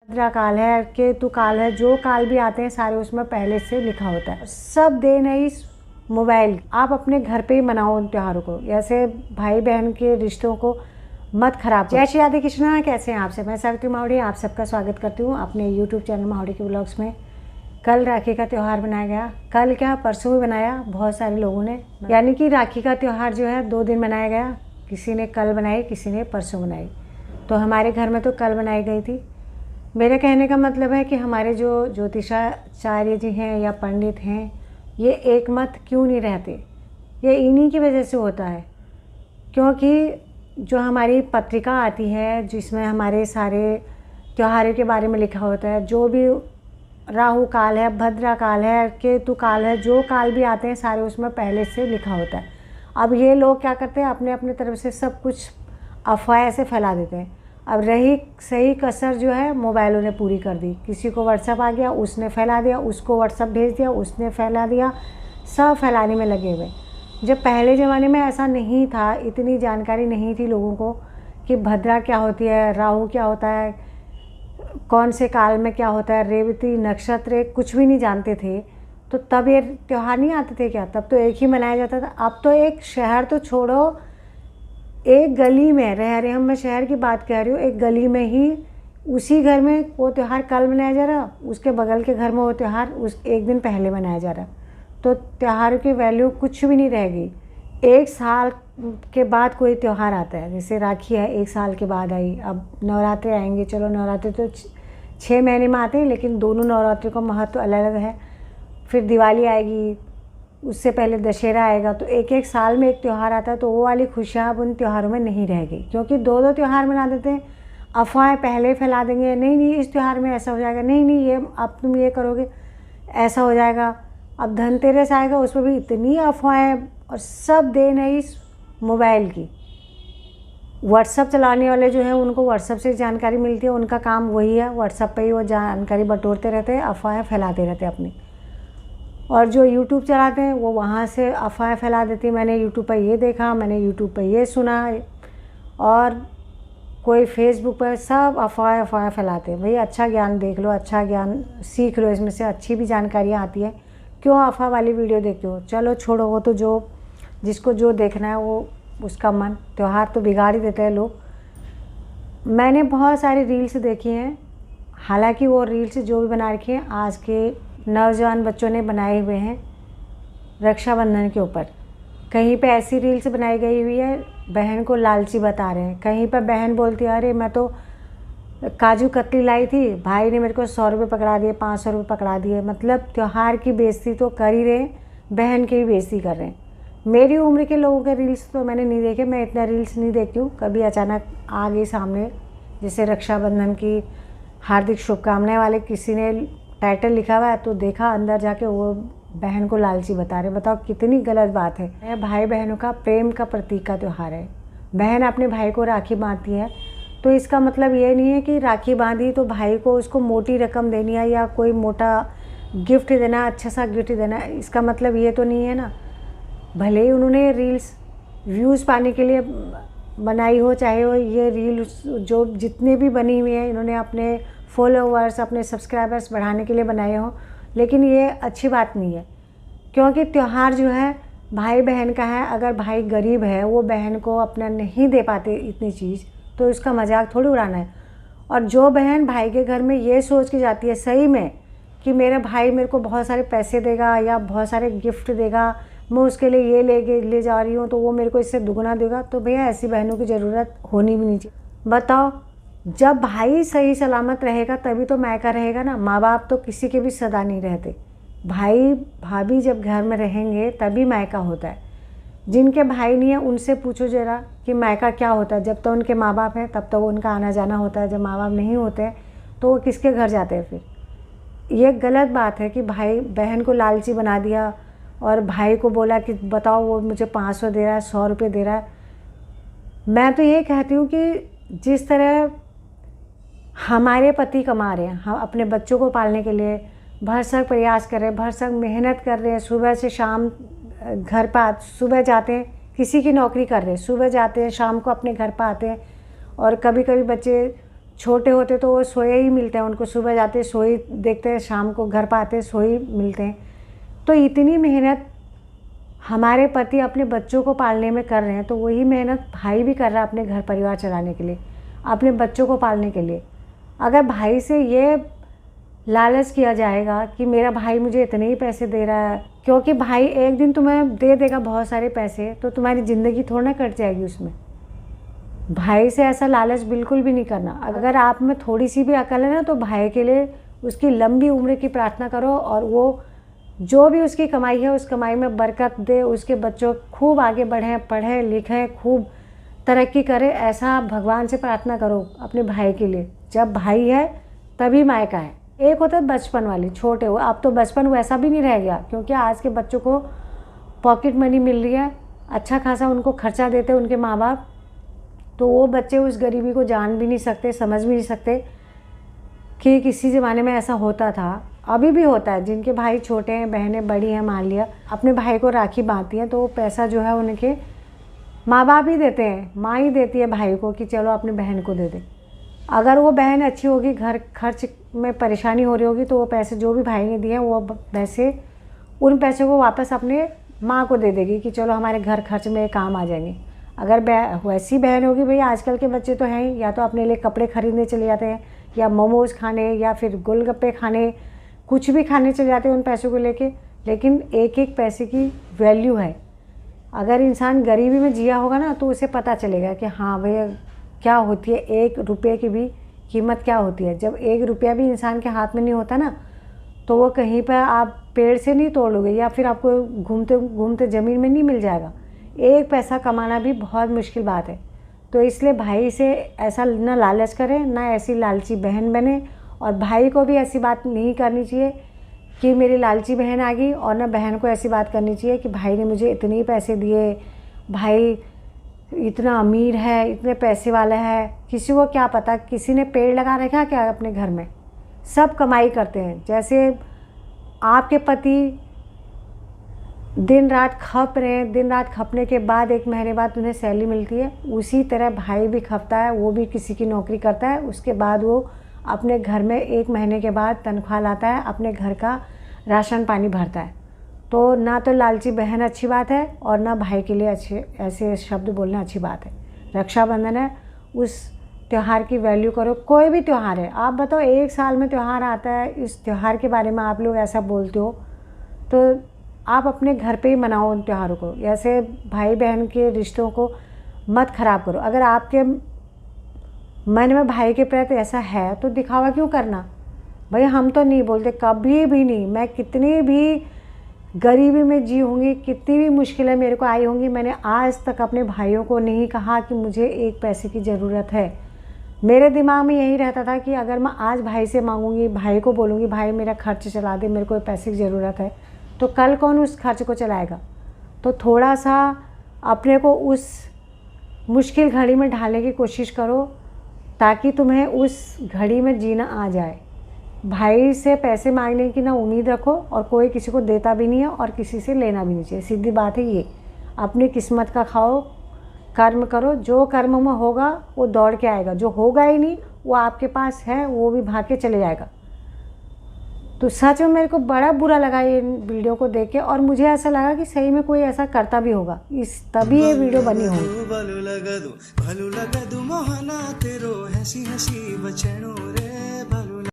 भद्रा काल है, केतु काल है, जो काल भी आते हैं सारे उसमें पहले से लिखा होता है। सब देन है इस मोबाइल। आप अपने घर पे ही मनाओ उन त्योहारों को, ऐसे भाई बहन के रिश्तों को मत खराब करो। जय श्री राधे कृष्णा। कैसे हैं आप सब? मैं सावित्री मावड़ी आप सबका स्वागत करती हूँ अपने यूट्यूब चैनल मावड़ी के ब्लॉग्स में। कल राखी का त्यौहार मनाया गया। कल क्या, परसों भी बनाया बहुत सारे लोगों ने। यानी कि राखी का त्यौहार जो है 2 दिन मनाया गया। किसी ने कल बनाई, किसी ने परसों बनाई। तो हमारे घर में तो कल बनाई गई थी। मेरे कहने का मतलब है कि हमारे जो ज्योतिषाचार्य जी हैं या पंडित हैं, ये एक मत क्यों नहीं रहते। ये इन्हीं की वजह से होता है, क्योंकि जो हमारी पत्रिका आती है जिसमें हमारे सारे त्योहारों के बारे में लिखा होता है, जो भी राहु काल है, भद्रा काल है, केतु काल है, जो काल भी आते हैं सारे उसमें पहले से लिखा होता है। अब ये लोग क्या करते हैं, अपने अपने तरफ से सब कुछ अफवाह से फैला देते हैं। अब रही सही कसर जो है मोबाइलों ने पूरी कर दी। किसी को व्हाट्सअप आ गया, उसने फैला दिया, उसको व्हाट्सअप भेज दिया, उसने फैला दिया, सब फैलाने में लगे हुए। जब पहले ज़माने में ऐसा नहीं था, इतनी जानकारी नहीं थी लोगों को कि भद्रा क्या होती है, राहु क्या होता है, कौन से काल में क्या होता है, रेवती नक्षत्र, कुछ भी नहीं जानते थे। तो तब ये त्यौहार नहीं आते थे क्या? तब तो एक ही मनाया जाता था। अब तो एक शहर तो छोड़ो, एक गली में रह रहे हम, मैं शहर की बात कह रही हूँ, एक गली में ही उसी घर में वो त्यौहार कल मनाया जा रहा, उसके बगल के घर में वो त्यौहार उस एक दिन पहले मनाया जा रहा। तो त्योहारों की वैल्यू कुछ भी नहीं रह गई। 1 साल के बाद कोई त्यौहार आता है, जैसे राखी है 1 साल के बाद आई। अब नवरात्रे आएंगे, चलो नवरात्रे तो 6 महीने में आते हैं, लेकिन दोनों नवरात्रि का महत्व अलग अलग है। फिर दिवाली आएगी, उससे पहले दशहरा आएगा। तो एक एक साल में एक त्यौहार आता है, तो वो वाली खुशियाँ अब उन त्योहारों में नहीं रह गई, क्योंकि 2-2 त्यौहार मना देते हैं। अफवाहें पहले फैला देंगे, नहीं नहीं इस त्यौहार में ऐसा हो जाएगा, नहीं नहीं ये अब तुम ये करोगे ऐसा हो जाएगा। अब धनतेरस आएगा, उसमें भी इतनी अफवाहें, और सब देन है इस मोबाइल की। व्हाट्सअप चलाने वाले जो हैं उनको व्हाट्सअप से जानकारी मिलती है, उनका काम वही है, व्हाट्सअप पे ही वो जानकारी बटोरते रहते हैं, अफवाहें फैलाते रहते हैं अपनी। और जो यूट्यूब चलाते हैं वो वहाँ से अफवाह फैला देती है, मैंने यूट्यूब पर ये देखा, मैंने यूट्यूब पर ये सुना। और कोई फेसबुक पर सब अफवाह फैलाते हैं। भाई अच्छा ज्ञान देख लो, अच्छा ज्ञान सीख लो, इसमें से अच्छी भी जानकारियाँ आती हैं। क्यों अफवाह वाली वीडियो देखते हो? चलो छोड़ो, वो तो जो जिसको जो देखना है वो उसका मन। त्यौहार तो बिगाड़ ही देते हैं लोग। मैंने बहुत सारी रील्स देखी हैं, हालांकि वो रील्स जो भी बना रखी हैं आज के नौजवान बच्चों ने बनाए हुए हैं रक्षाबंधन के ऊपर। कहीं पे ऐसी रील्स बनाई गई हुई है, बहन को लालची बता रहे हैं। कहीं पर बहन बोलती है, अरे मैं तो काजू कतली लाई थी, भाई ने मेरे को 100 रुपये पकड़ा दिए, 500 रुपये पकड़ा दिए। मतलब त्यौहार की बेइज्जती तो कर ही रहे, बहन की भी बेइज्जती कर रहे हैं। मेरी उम्र के लोगों के रील्स तो मैंने नहीं देखे, मैं इतना रील्स नहीं देखती हूँ। कभी अचानक आ गई सामने, जैसे रक्षाबंधन की हार्दिक शुभकामनाएं वाले किसी ने टाइटल लिखा हुआ है, तो देखा, अंदर जाके वो बहन को लालची बता रहे। बताओ कितनी गलत बात है। भाई बहनों का प्रेम का प्रतीक का त्यौहार है। बहन अपने भाई को राखी बांधती है, तो इसका मतलब ये नहीं है कि राखी बांधी तो भाई को उसको मोटी रकम देनी है या कोई मोटा गिफ्ट देना, अच्छा सा गिफ्ट देना। इसका मतलब ये तो नहीं है ना। भले ही उन्होंने रील्स व्यूज़ पाने के लिए बनाई हो, चाहे वो ये रील जो जितने भी बनी हुई हैं इन्होंने अपने फॉलोवर्स, अपने सब्सक्राइबर्स बढ़ाने के लिए बनाए हों, लेकिन ये अच्छी बात नहीं है। क्योंकि त्यौहार जो है भाई बहन का है। अगर भाई गरीब है, वो बहन को अपना नहीं दे पाते इतनी चीज़, तो इसका मजाक थोड़ी उड़ाना है। और जो बहन भाई के घर में ये सोच के जाती है सही में कि मेरा भाई मेरे को बहुत सारे पैसे देगा या बहुत सारे गिफ्ट देगा, मैं उसके लिए ये ले जा रही हूँ तो वो मेरे को इससे दुगना देगा, तो भैया ऐसी बहनों की ज़रूरत होनी भी नहीं चाहिए। बताओ, जब भाई सही सलामत रहेगा तभी तो मायका रहेगा ना। माँ बाप तो किसी के भी सदा नहीं रहते। भाई भाभी जब घर में रहेंगे तभी मायका होता है। जिनके भाई नहीं है उनसे पूछो ज़रा कि मायका क्या होता है। जब तो उनके माँ बाप हैं तब तो उनका आना जाना होता है, जब माँ बाप नहीं होते हैं तो वो किसके घर जाते हैं फिर। ये गलत बात है कि भाई बहन को लालची बना दिया और भाई को बोला कि बताओ वो मुझे 500 दे रहा है, 100 रुपये दे रहा है। मैं तो ये कहती हूँ कि जिस तरह हमारे पति कमा रहे हैं, हम अपने बच्चों को पालने के लिए भरसक प्रयास कर रहे हैं, भरसक मेहनत कर रहे हैं, सुबह से शाम घर पर, सुबह जाते हैं, किसी की नौकरी कर रहे हैं, सुबह जाते हैं शाम को अपने घर पर आते हैं। और कभी कभी बच्चे छोटे होते तो वो सोए ही मिलते हैं, उनको सुबह जाते सोए देखते हैं, शाम को घर पर आते सोए मिलते हैं। तो इतनी मेहनत हमारे पति अपने बच्चों को पालने में कर रहे हैं, तो वही मेहनत भाई भी कर रहा है अपने घर परिवार चलाने के लिए, अपने बच्चों को पालने के लिए। अगर भाई से ये लालच किया जाएगा कि मेरा भाई मुझे इतने ही पैसे दे रहा है, क्योंकि भाई एक दिन तुम्हें दे देगा बहुत सारे पैसे, तो तुम्हारी ज़िंदगी थोड़ा ना कट जाएगी उसमें। भाई से ऐसा लालच बिल्कुल भी नहीं करना। अगर आप में थोड़ी सी भी अकल है ना, तो भाई के लिए उसकी लंबी उम्र की प्रार्थना करो, और वो जो भी उसकी कमाई है उस कमाई में बरकत दे, उसके बच्चों खूब आगे बढ़ें, पढ़ें लिखें, खूब तरक्की करें, ऐसा भगवान से प्रार्थना करो अपने भाई के लिए। जब भाई है तभी मायका है। एक होता है बचपन वाली, छोटे हो, अब तो बचपन वैसा भी नहीं रह गया, क्योंकि आज के बच्चों को पॉकेट मनी मिल रही है, अच्छा खासा उनको खर्चा देते हैं उनके माँ बाप, तो वो बच्चे उस गरीबी को जान भी नहीं सकते, समझ भी नहीं सकते कि किसी ज़माने में ऐसा होता था। अभी भी होता है, जिनके भाई छोटे हैं, बहनें बड़ी हैं, मान लिया अपने भाई को राखी बांधती हैं, तो वो पैसा जो है उनके माँ बाप ही देते हैं, माँ ही देती है भाई को कि चलो अपनी बहन को दे दे। अगर वो बहन अच्छी होगी, घर खर्च में परेशानी हो रही होगी, तो वो पैसे जो भी भाई ने दिए हैं वो पैसे, उन पैसों को वापस अपने माँ को दे देगी कि चलो हमारे घर खर्च में काम आ जाएंगे। अगर वैसी बहन होगी, भैया आजकल के बच्चे तो हैं ही, या तो अपने लिए कपड़े खरीदने चले जाते हैं, या मोमोज़ खाने, या फिर गोलगप्पे खाने, कुछ भी खाने चले जाते हैं उन पैसों को लेके। लेकिन एक एक पैसे की वैल्यू है। अगर इंसान गरीबी में जिया होगा ना, तो उसे पता चलेगा कि हाँ भैया क्या होती है, 1 रुपये की भी कीमत क्या होती है। जब 1 रुपया भी इंसान के हाथ में नहीं होता ना, तो वो कहीं पर आप पेड़ से नहीं तोड़ लोगे, या फिर आपको घूमते घूमते ज़मीन में नहीं मिल जाएगा। 1 पैसा कमाना भी बहुत मुश्किल बात है। तो इसलिए भाई से ऐसा ना लालच करें, ना ऐसी लालची बहन बने, और भाई को भी ऐसी बात नहीं करनी चाहिए कि मेरी लालची बहन आ गई, और ना बहन को ऐसी बात करनी चाहिए कि भाई ने मुझे इतने ही पैसे दिए, भाई इतना अमीर है, इतने पैसे वाला है। किसी को क्या पता, किसी ने पेड़ लगा रखा क्या अपने घर में? सब कमाई करते हैं। जैसे आपके पति दिन रात खप रहे हैं, दिन रात खपने के बाद 1 महीने बाद उन्हें सैलरी मिलती है, उसी तरह भाई भी खपता है, वो भी किसी की नौकरी करता है, उसके बाद वो अपने घर में 1 महीने के बाद तनख्वाह लाता है, अपने घर का राशन पानी भरता है। तो ना तो लालची बहन अच्छी बात है, और ना भाई के लिए अच्छे ऐसे शब्द बोलना अच्छी बात है। रक्षाबंधन है, उस त्यौहार की वैल्यू करो। कोई भी त्यौहार है, आप बताओ 1 साल में त्यौहार आता है, इस त्यौहार के बारे में आप लोग ऐसा बोलते हो, तो आप अपने घर पे ही मनाओ उन त्योहारों को। ऐसे भाई बहन के रिश्तों को मत ख़राब करो। अगर आपके मन में भाई के प्रति ऐसा है, तो दिखावा क्यों करना? भाई हम तो नहीं बोलते, कभी भी नहीं। मैं कितनी भी गरीबी में जी होंगी, कितनी भी मुश्किलें मेरे को आई होंगी, मैंने आज तक अपने भाइयों को नहीं कहा कि मुझे 1 पैसे की ज़रूरत है। मेरे दिमाग में यही रहता था कि अगर मैं आज भाई से मांगूंगी, भाई को बोलूँगी भाई मेरा खर्च चला दे, मेरे को पैसे की ज़रूरत है, तो कल कौन उस खर्च को चलाएगा? तो थोड़ा सा अपने को उस मुश्किल घड़ी में ढालने की कोशिश करो, ताकि तुम्हें उस घड़ी में जीना आ जाए। भाई से पैसे मांगने की ना उम्मीद रखो, और कोई किसी को देता भी नहीं है, और किसी से लेना भी नहीं चाहिए। सीधी बात है ये। अपनी किस्मत का खाओ, कर्म करो, जो कर्म में होगा वो दौड़ के आएगा, जो होगा ही नहीं वो आपके पास है, वो भी भाग के चले जाएगा। तो सच में मेरे को बड़ा बुरा लगा ये वीडियो को देख के, और मुझे ऐसा लगा कि सही में कोई ऐसा करता भी होगा, तभी ये वीडियो बनी होगी।